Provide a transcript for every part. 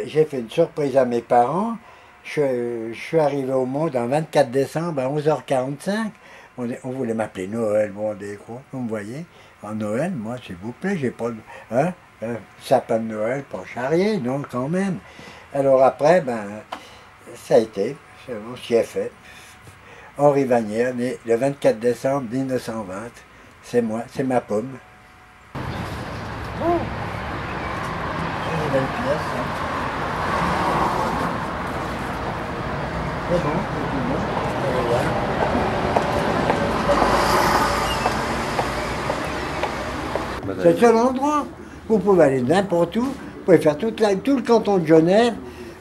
j'ai fait une surprise à mes parents. Je suis arrivé au monde en 24 décembre à 11h45. On voulait m'appeler Noël, bon, des gros, vous me voyez. En Noël, moi, s'il vous plaît, j'ai pas de... Hein, sapin de Noël, pas charrier, non, quand même. Alors après, ben, ça a été, on s'y est fait. Henri Vanière, né le 24 décembre 1920. C'est moi, c'est ma pomme. Oh, c'est une belle pièce, hein. C'est bon, c'est tout bon. C'est le seul endroit. Vous pouvez aller n'importe où, vous pouvez faire tout le canton de Genève,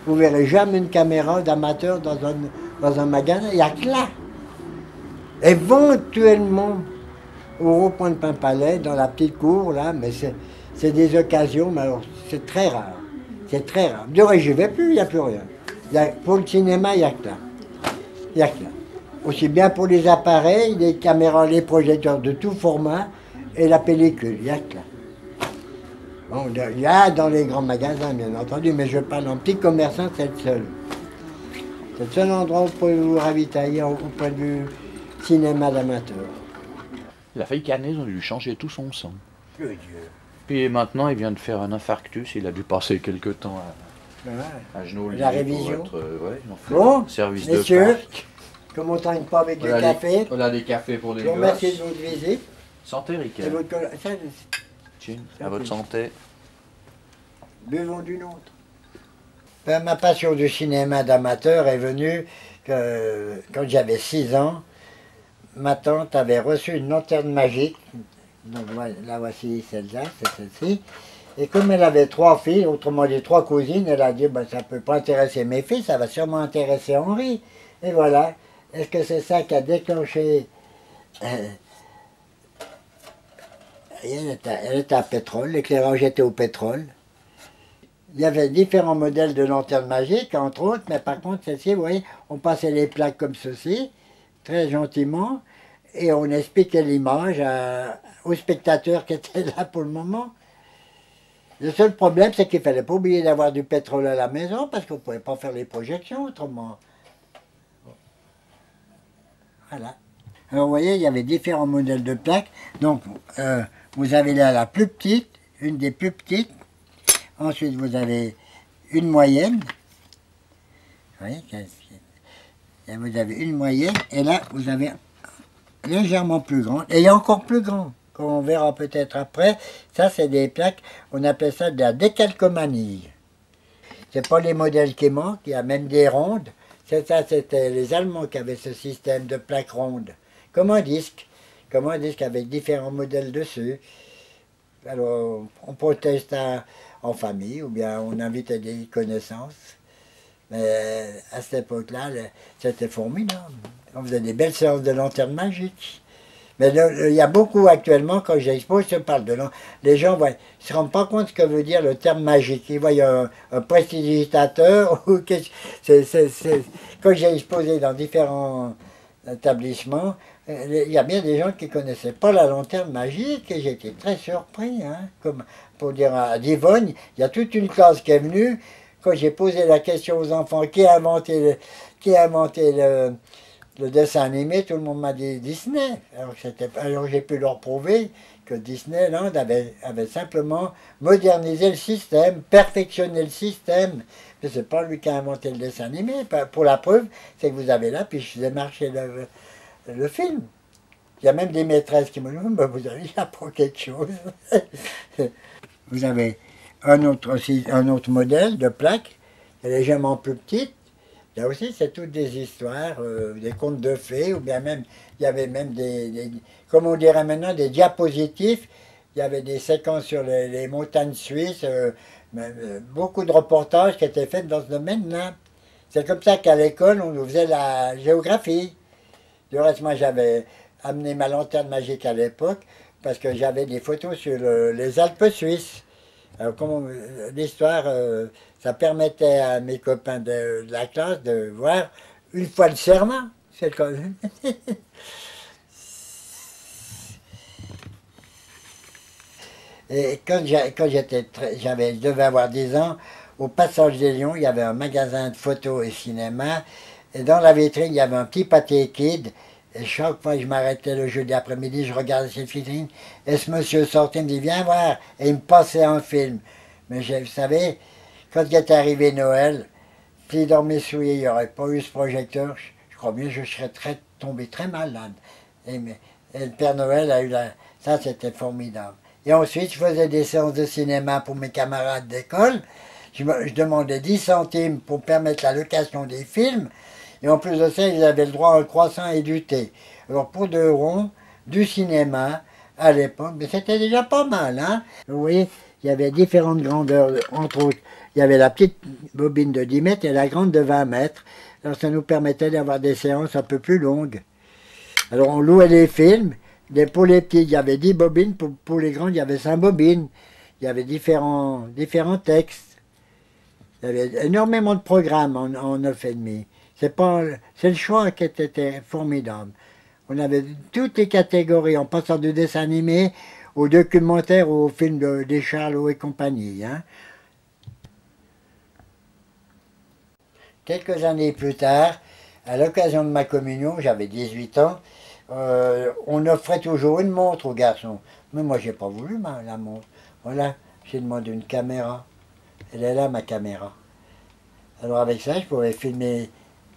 vous verrez jamais une caméra d'amateur dans un magasin, il n'y a que là. Éventuellement, au rond-point de Pain-Palais, dans la petite cour, là, mais c'est des occasions, mais alors c'est très rare. C'est très rare. Demain, je n'y vais plus, il n'y a plus rien. Pour le cinéma, il n'y a que là. Il n'y a que là. Aussi bien pour les appareils, les caméras, les projecteurs de tout format, et la pellicule, il n'y a que là. Bon, il y a dans les grands magasins, bien entendu, mais je parle en petit commerçant, c'est le seul. C'est le seul endroit où vous pouvez vous ravitailler au point de vue cinéma d'amateur. Il a failli canner, ils ont dû changer tout son sang. Que Dieu. Puis maintenant, il vient de faire un infarctus, il a dû passer quelques temps à Genolier. La révision. Ouais, ils ont fait bon, un service messieurs, de parc. comme on ne traîne pas avec Voilà le café, on a des cafés pour les je vous gosses. remercie de votre visite. Santé, Et Ricard. votre Tiens, à votre santé. Buvons d'une autre. Ben, ma passion du cinéma d'amateur est venue quand j'avais 6 ans. Ma tante avait reçu une lanterne magique. Donc la voici, celle-là, c'est celle-ci. Et comme elle avait 3 filles, autrement dit 3 cousines, elle a dit ben, ça ne peut pas intéresser mes filles, ça va sûrement intéresser Henri. Et voilà. Est-ce que c'est ça qui a déclenché... Elle était à pétrole, l'éclairage était au pétrole. Il y avait différents modèles de lanternes magiques, entre autres, mais par contre, celle-ci, vous voyez, on passait les plaques comme ceci, très gentiment, et on expliquait l'image aux spectateurs qui étaient là pour le moment. Le seul problème, c'est qu'il ne fallait pas oublier d'avoir du pétrole à la maison, parce qu'on ne pouvait pas faire les projections autrement. Voilà. Alors, vous voyez, il y avait différents modèles de plaques. Donc, vous avez là la plus petite, une des plus petites. Ensuite, vous avez une moyenne. Vous voyez, vous avez une moyenne. Et là, vous avez légèrement plus grande. Et il y a encore plus grand, comme on verra peut-être après. Ça, c'est des plaques, on appelle ça de la décalcomanie. C'est pas les modèles qui manquent, il y a même des rondes. Ça, c'était les Allemands qui avaient ce système de plaques rondes. Comme un disque avec différents modèles dessus. Alors, on protège ça en famille, ou bien on invite des connaissances. Mais à cette époque-là, c'était formidable. On faisait des belles séances de lanternes magiques. Mais il y a beaucoup actuellement, quand j'expose, je parle de les gens ne se rendent pas compte ce que veut dire le terme magique. Ils voient un prestidigitateur. Quand j'ai exposé dans différents établissements, il y a bien des gens qui ne connaissaient pas la lanterne magique et j'étais très surpris. Hein, comme pour dire à Divogne, il y a toute une classe qui est venue. Quand j'ai posé la question aux enfants, qui a inventé le dessin animé, tout le monde m'a dit Disney. Alors j'ai pu leur prouver que Disneyland avait simplement modernisé le système, perfectionné le système. Mais ce n'est pas lui qui a inventé le dessin animé. Pour la preuve, c'est que vous avez là, puis je faisais marcher le film. Il y a même des maîtresses qui me disent ben, vous avez appris quelque chose. Vous avez un autre modèle de plaque, elle est légèrement plus petite. Là aussi, c'est toutes des histoires, des contes de fées, ou bien même, il y avait même comme on dirait maintenant, des diapositifs. Il y avait des séquences sur les montagnes suisses, beaucoup de reportages qui étaient faits dans ce domaine-là. C'est comme ça qu'à l'école, on nous faisait la géographie. Du reste, moi, j'avais amené ma lanterne magique à l'époque, parce que j'avais des photos sur les Alpes suisses. Alors, l'histoire, ça permettait à mes copains de la classe de voir une fois le serment. C'est quand même. Et quand je devais avoir 10 ans, au Passage des Lions, il y avait un magasin de photos et cinéma. Et dans la vitrine, il y avait un petit pâté kid. Et chaque fois que je m'arrêtais le jeudi après-midi, je regardais cette vitrine. Et ce monsieur sortait, il me dit, viens voir. Et il me passait un film. Mais vous savez, quand il est arrivé Noël, si dans mes souliers, il n'y aurait pas eu ce projecteur, je crois bien que je serais tombé très malade. Et le Père Noël a eu ça, c'était formidable. Et ensuite, je faisais des séances de cinéma pour mes camarades d'école. Je demandais 10 centimes pour permettre la location des films. Et en plus de ça, ils avaient le droit à un croissant et du thé. Alors pour 2 euros, du cinéma, à l'époque, mais c'était déjà pas mal, hein. Vous voyez, il y avait différentes grandeurs, entre autres. Il y avait la petite bobine de 10 mètres et la grande de 20 mètres. Alors ça nous permettait d'avoir des séances un peu plus longues. Alors on louait les films. Pour les petits, il y avait 10 bobines. Pour les grands, il y avait 5 bobines. Il y avait différents textes. Il y avait énormément de programmes en 9,5. C'est le choix qui était formidable. On avait toutes les catégories, en passant du dessin animé au documentaire, au film des Charlots et compagnie. Hein. Quelques années plus tard, à l'occasion de ma communion, j'avais 18 ans, on offrait toujours une montre aux garçons. Mais moi, j'ai pas voulu la montre. Voilà, j'ai demandé une caméra. Elle est là, ma caméra. Alors avec ça, je pouvais filmer,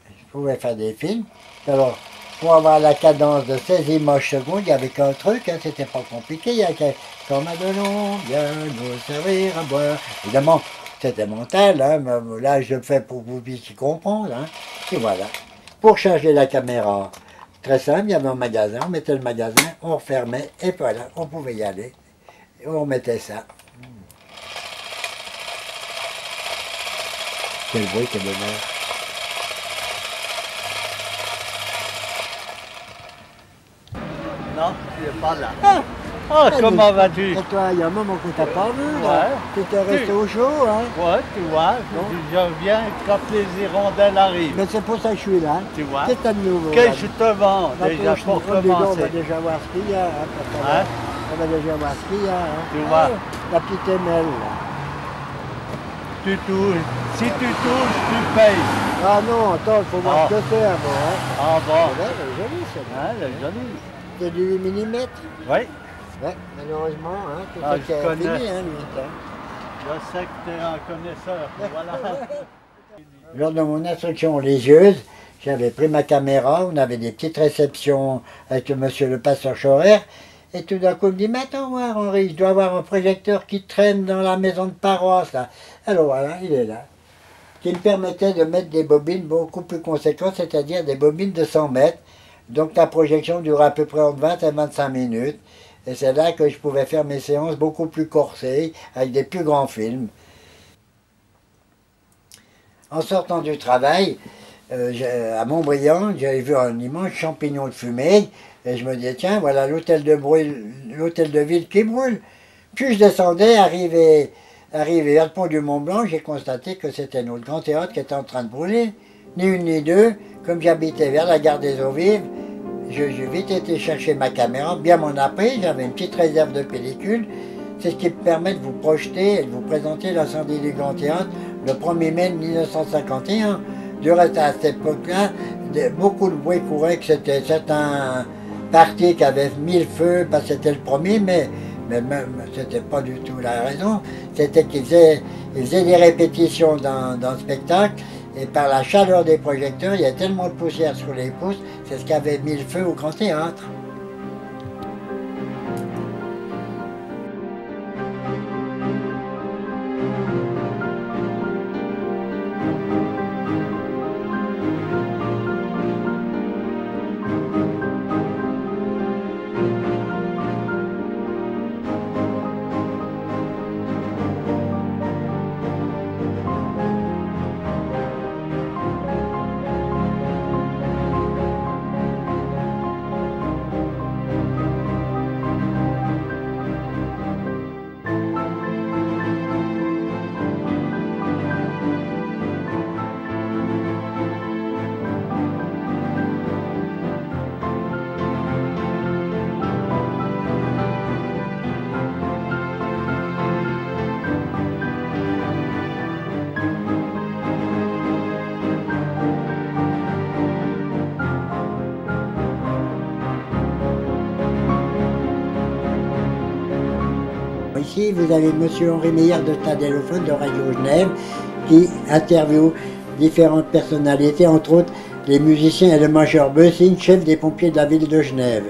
je pouvais faire des films. Alors, pour avoir la cadence de 16 images secondes, il n'y avait qu'un truc, hein, c'était pas compliqué. Il y avait comme Madelon, viens nous servir à boire. Évidemment, c'était mental, hein, mais là je le fais pour que vous puissiez comprendre. Hein. Et voilà. Pour charger la caméra, très simple, il y avait un magasin, on mettait le magasin, on refermait, et voilà, on pouvait y aller. Et on mettait ça. Quel bruit, quel bonheur. Non, tu n'es pas là. Ah, comment vas-tu? Et toi, il y a un moment qu'on t'a pas vu, là. Ouais. Tu étais resté au chaud, hein. Ouais, tu vois, je viens quand les hirondelles arrivent. Mais c'est pour ça que je suis là. Tu vois. Qu'est-ce que t'as de nouveau? Que je te vends déjà pour On va commencer. déjà voir ce qu'il y a. Hein, on va déjà voir ce qu'il y a. Hein. Tu vois. La petite émelle, là. Tu touches. Si tu touches, tu payes. Ah non, attends, il faut voir ce que c'est avant. Hein. Ah bon. Elle est jolie, celle-là. Hein, elle est jolie. C'est du 8 mm. Oui. Ouais, malheureusement, hein, c'est Ah, ça qui je a connais. fini, hein, lui. Hein. Je sais que tu es un connaisseur. Voilà. Lors de mon instruction religieuse, j'avais pris ma caméra, on avait des petites réceptions avec monsieur le pasteur Schorer, et tout d'un coup, il me dit, mais attends voir Henri, je dois avoir un projecteur qui traîne dans la maison de paroisse, là. Alors voilà, il est là. Qui me permettait de mettre des bobines beaucoup plus conséquentes, c'est-à-dire des bobines de 100 mètres. Donc la projection dure à peu près entre 20 et 25 minutes. Et c'est là que je pouvais faire mes séances beaucoup plus corsées, avec des plus grands films. En sortant du travail, à Montbriand, j'avais vu un immense champignon de fumée, et je me disais, tiens, voilà l'hôtel de ville qui brûle. Puis je descendais, arrivé vers le pont du Mont-Blanc, j'ai constaté que c'était notre grand théâtre qui était en train de brûler. Ni une ni deux, comme j'habitais vers la gare des Eaux-Vives, j'ai vite été chercher ma caméra, bien m'en après, j'avais une petite réserve de pellicules. C'est ce qui me permet de vous projeter et de vous présenter l'incendie du Grand Théâtre le 1er mai 1951. Du reste, à cette époque-là, beaucoup de bruit courait que c'était certains partis qui avaient mis le feu parce que c'était le 1er mai. Mais même, c'était pas du tout la raison. C'était qu'ils faisaient des répétitions dans le spectacle. Et par la chaleur des projecteurs, il y a tellement de poussière sur les pouces, c'est ce qui avait mis le feu au Grand Théâtre. ici, vous avez M. Henri Meyer de Stadélophone de Radio Genève qui interviewe différentes personnalités, entre autres les musiciens et le major Beussing, chef des pompiers de la ville de Genève.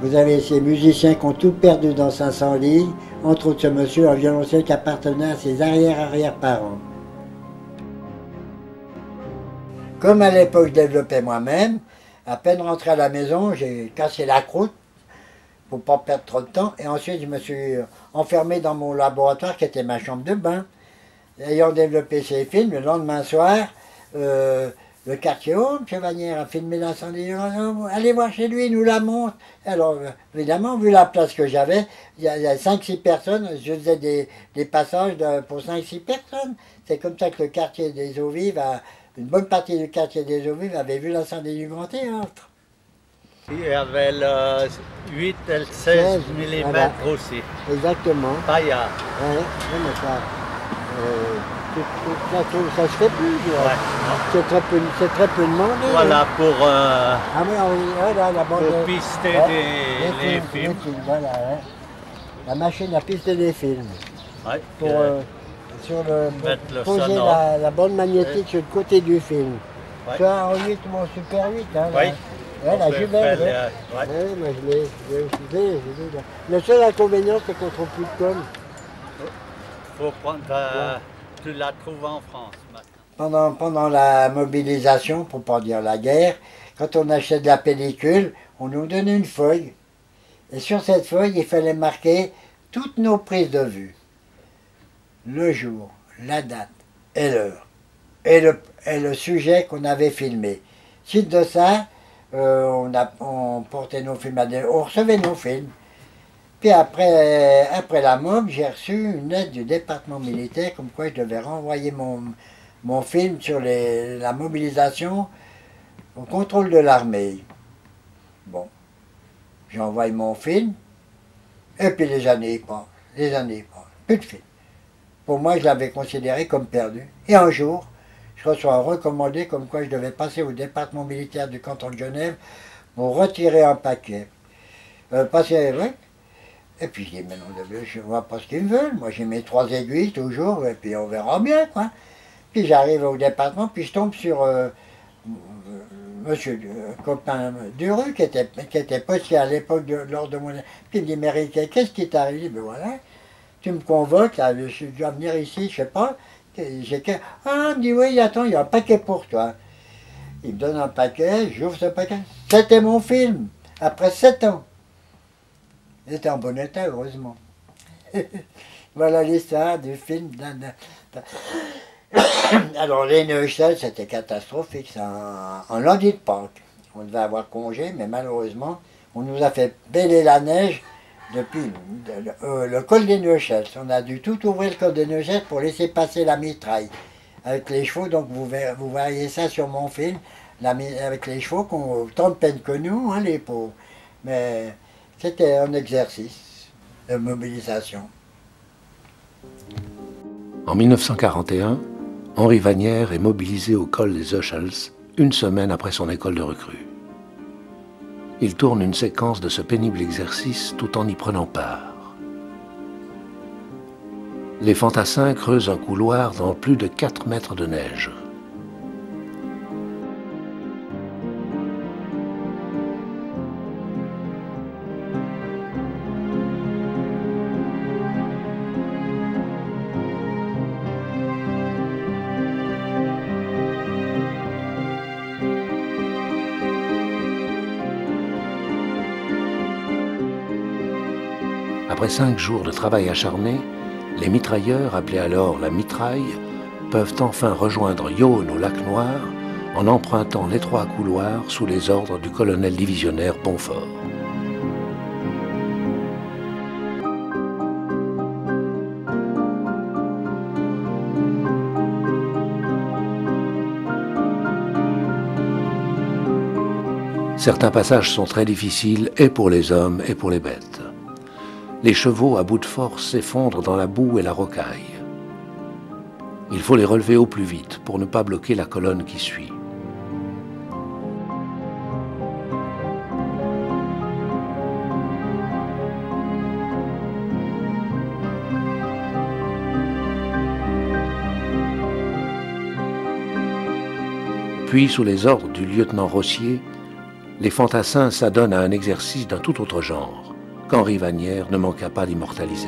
Vous avez ces musiciens qui ont tout perdu dans 500 lignes, entre autres ce monsieur, un violoncelle qui appartenait à ses arrière-arrière-parents. Comme à l'époque je développais moi-même, à peine rentré à la maison, j'ai cassé la croûte pour ne pas perdre trop de temps. Et ensuite, je me suis enfermé dans mon laboratoire qui était ma chambre de bain. Ayant développé ces films, le lendemain soir, le quartier Homme, Chevanière, a filmé l'incendie. Allez voir chez lui, il nous la montre. Alors, évidemment, vu la place que j'avais, il y a 5-6 personnes, je faisais des passages pour 5-6 personnes. C'est comme ça que le quartier des Eaux Vives, une bonne partie du quartier des Eaux Vives avait vu l'incendie du Grand Théâtre. Il y avait le 8 et le 16 mm voilà. aussi. Exactement. Paillard. Ouais, mais ça se fait plus. Ouais. C'est très peu demandé. Voilà, hein. pour, Ah oui, voilà, la bande pour pister les films. Voilà, hein. La machine à pister des films. Ouais, Pour, mettre le poser sonore. la bande magnétique sur le côté du film. Ouais. Tu as en 8 ou en Super 8. Hein, Oui. Ouais, la jumelle. Ouais. Ouais, moi je l'ai. Le seul inconvénient, c'est qu'on trouve plus de com. Faut prendre, tu la trouves en France maintenant. Pendant la mobilisation, pour ne pas dire la guerre, quand on achetait de la pellicule, on nous donnait une feuille. Et sur cette feuille, il fallait marquer toutes nos prises de vue. Le jour, la date et l'heure. Et le sujet qu'on avait filmé. Suite de ça, on portait nos films on recevait nos films. Puis après la mob, j'ai reçu une lettre du département militaire comme quoi je devais renvoyer mon film sur la mobilisation au contrôle de l'armée. Bon, j'ai envoyé mon film, et puis les années passent, plus de film. Pour moi, je l'avais considéré comme perdu. Et un jour, je reçois un recommandé comme quoi je devais passer au département militaire du canton de Genève pour retirer un paquet. Oui. Et puis je dis, mais non, je ne vois pas ce qu'ils me veulent. Moi, j'ai mes 3 aiguilles toujours, et puis on verra bien, quoi. Puis j'arrive au département, puis je tombe sur monsieur, copain Duru, qui était postier à l'époque lors de mon... Puis il me dit, mais Rick, qu'est-ce qui t'arrive? Ben voilà, tu me convoques, là, je dois venir ici, je sais pas. Ah, il me dit, oui, attends, il y a un paquet pour toi. Il me donne un paquet, j'ouvre ce paquet. C'était mon film, après 7 ans. Il était en bon état, heureusement. Voilà l'histoire du film. Alors, les Neuchâtel, c'était catastrophique. C'est un lundi de Pâques. On devait avoir congé, mais malheureusement, on nous a fait bêler la neige depuis le col des Neuchâtel. On a dû tout ouvrir le col des Neuchâtel pour laisser passer la mitraille. Avec les chevaux, donc vous voyez ça sur mon film, avec les chevaux qui ont autant de peine que nous, hein, les pauvres. Mais c'était un exercice de mobilisation. En 1941, Henri Vanière est mobilisé au col des Ochals une semaine après son école de recrue. Il tourne une séquence de ce pénible exercice tout en y prenant part. Les fantassins creusent un couloir dans plus de 4 mètres de neige. Après 5 jours de travail acharné, les mitrailleurs, appelés alors la mitraille, peuvent enfin rejoindre Yonne au lac Noir en empruntant l'étroit couloir sous les ordres du colonel divisionnaire Bonfort. Certains passages sont très difficiles et pour les hommes et pour les bêtes. Les chevaux à bout de force s'effondrent dans la boue et la rocaille. Il faut les relever au plus vite pour ne pas bloquer la colonne qui suit. Puis, sous les ordres du lieutenant Rossier, les fantassins s'adonnent à un exercice d'un tout autre genre, qu'Henri Vanière ne manqua pas d'immortaliser.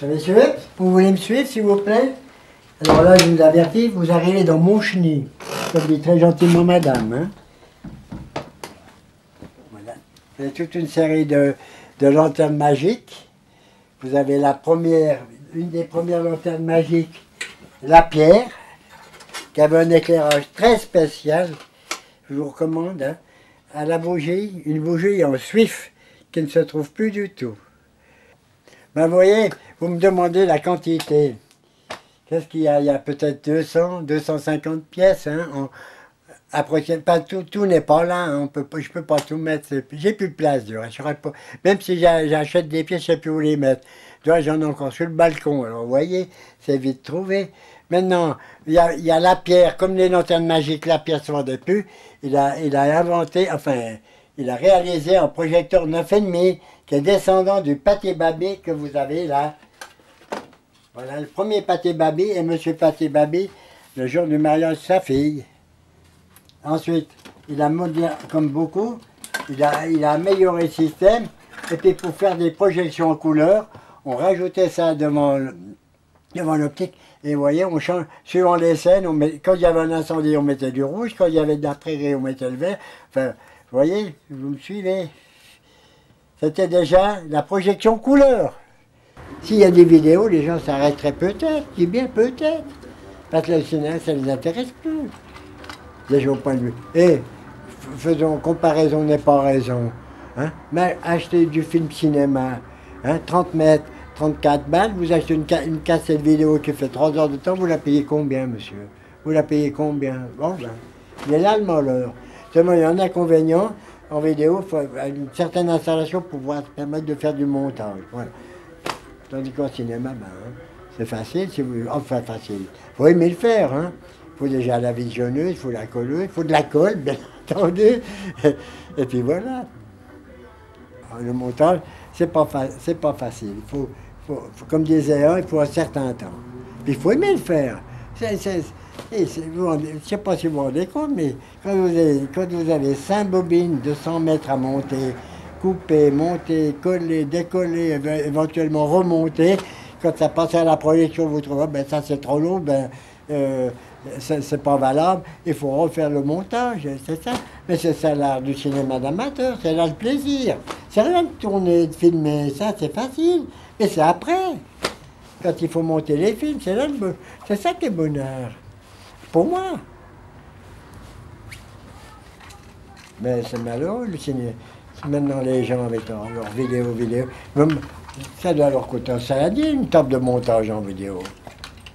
Messieurs, vous voulez me suivre, s'il vous plaît? Alors là, je vous avertis, vous arrivez dans mon chenil, comme dit très gentiment madame. Hein? Voilà. Vous avez toute une série de lanternes magiques. Vous avez la première, une des premières lanternes magiques, la pierre, qui avait un éclairage très spécial. Je vous recommande, hein, à la bougie, une bougie en suif, qui ne se trouve plus du tout. Ben, vous voyez, vous me demandez la quantité. Qu'est-ce qu'il y a? Il y a peut-être 200, 250 pièces. Hein, après, pas tout n'est pas là. Hein, je ne peux pas tout mettre. J'ai plus de place. Pas, même si j'achète des pièces, je ne sais plus où les mettre. J'en ai encore sur le balcon. Alors, vous voyez, c'est vite trouvé. Maintenant, il y a la pierre. Comme les lanternes magiques, la pierre ne se vendait plus. Il a inventé, enfin, il a réalisé un projecteur 9,5 qui est descendant du Pathé Babé que vous avez là. Voilà, le premier Pathé Babé est M. Pathé Babé, le jour du mariage de sa fille. Ensuite, il a modernisé, comme beaucoup, il a amélioré le système. Et puis pour faire des projections en couleur, on rajoutait ça devant l'optique. Et vous voyez, on change, suivant les scènes, quand il y avait un incendie, on mettait du rouge. Quand il y avait de la prairie, on mettait le vert. Enfin, vous voyez, vous me suivez. C'était déjà la projection couleur. S'il y a des vidéos, les gens s'arrêteraient peut-être, je dis bien peut-être. Parce que le cinéma, ça ne les intéresse plus. Déjà au point de vue. Et faisons comparaison n'est pas raison. Hein? Mais achetez du film cinéma, hein, 30 mètres, 34 balles, vous achetez une cassette vidéo qui fait 3 heures de temps, vous la payez combien, monsieur? Vous la payez combien? Bon, ben, il est là le malheur. Seulement, il y a un inconvénient. En vidéo, il faut une certaine installation pour pouvoir se permettre de faire du montage. Voilà. Tandis qu'en cinéma, ben, hein, c'est facile, enfin facile. Il faut aimer le faire. Hein. Il faut déjà la visionneuse, il faut la colleuse, il faut de la colle, bien entendu. Et puis voilà. Alors, le montage, c'est pas facile. Comme disait un, il faut un certain temps. Puis il faut aimer le faire. Je ne sais pas si vous vous rendez compte, mais quand vous avez 5 bobines de 100 mètres à monter, couper, monter, coller, décoller, éventuellement remonter, quand ça passe à la projection, vous trouvez, ben ça c'est trop long, ben c'est pas valable, il faut refaire le montage, c'est ça. Mais c'est ça l'art du cinéma d'amateur, c'est là le plaisir. C'est rien de tourner, de filmer, ça c'est facile, mais c'est après. Quand il faut monter les films, c'est ça qui est bonheur. Pour moi. Mais c'est malheureux, le cinéma. Maintenant, les gens avec leurs vidéos, ça doit leur coûter un saladier, une table de montage en vidéo.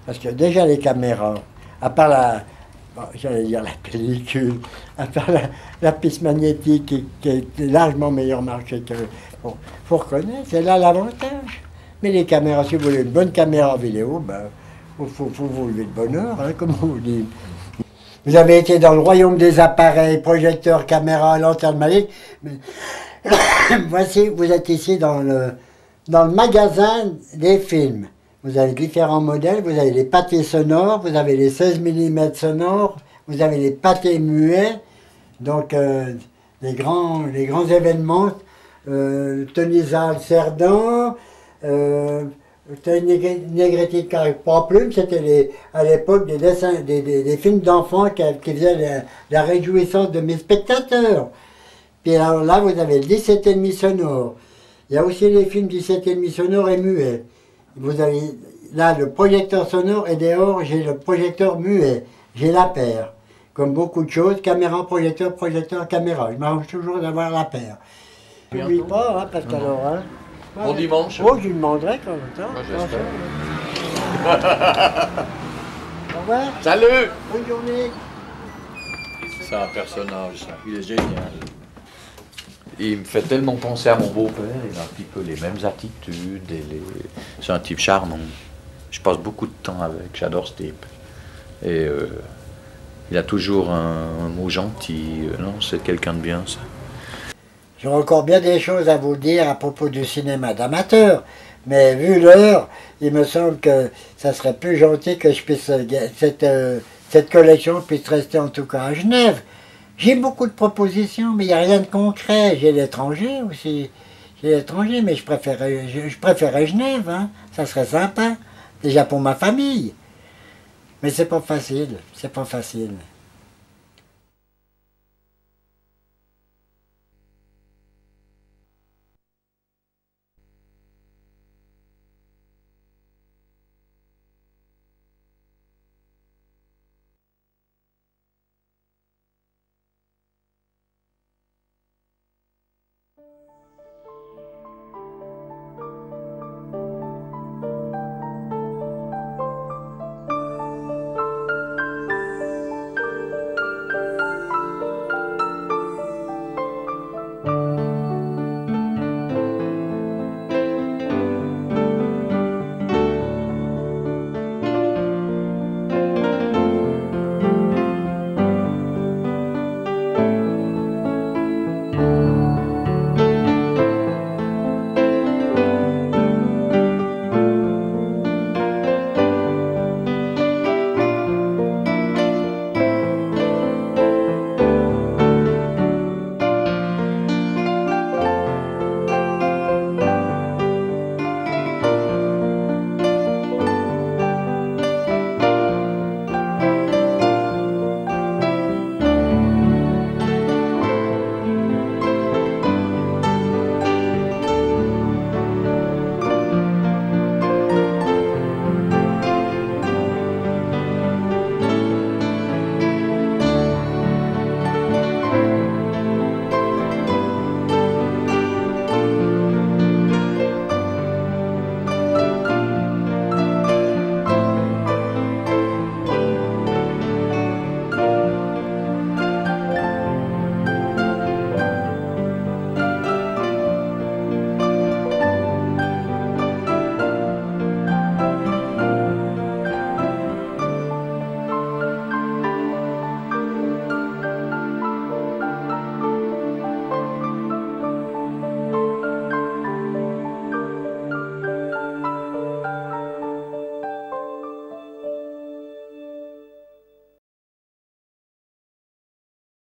Parce que déjà les caméras, à part j'allais dire la pellicule, à part la piste magnétique qui est largement meilleur marché que... Bon, faut reconnaître, c'est là l'avantage. Mais les caméras, si vous voulez une bonne caméra vidéo, ben, faut vous lever de bonheur, hein, comme on vous dit. Vous avez été dans le royaume des appareils, projecteurs, caméras, lanternes magiques. Voici, vous êtes ici dans le magasin des films. Vous avez différents modèles, vous avez les pâtés sonores, vous avez les 16 mm sonores, vous avez les pâtés muets, donc les grands événements, Tonisal Cerdan, Negretti pas plume, c'était à l'époque des dessins, des films d'enfants qui faisaient la réjouissance de mes spectateurs. Puis alors là, vous avez le 17,5 sonore. Il y a aussi les films 17,5 sonore et muets. Il là, le projecteur sonore et dehors, j'ai le projecteur muet. J'ai la paire. Comme beaucoup de choses, caméra, projecteur, caméra. Je m'arrange toujours d'avoir la paire. N'oublie pas, hein, parce qu'alors... Hein, bon dimanche. Oh, je lui demanderai quand même. Moi, j'espère. Au revoir. Salut. Bonne journée. C'est un personnage, ça. Il est génial. Il me fait tellement penser à mon beau-père, il a un petit peu les mêmes attitudes. C'est un type charmant. Je passe beaucoup de temps avec, j'adore ce type. Et il a toujours un mot gentil. Non, c'est quelqu'un de bien, ça. J'aurais encore bien des choses à vous dire à propos du cinéma d'amateur, mais vu l'heure, il me semble que ça serait plus gentil que je puisse cette collection puisse rester en tout cas à Genève. J'ai beaucoup de propositions, mais il n'y a rien de concret. J'ai l'étranger aussi. J'ai l'étranger, mais je préférais Genève, hein. Ça serait sympa, déjà pour ma famille. Mais c'est pas facile, c'est pas facile.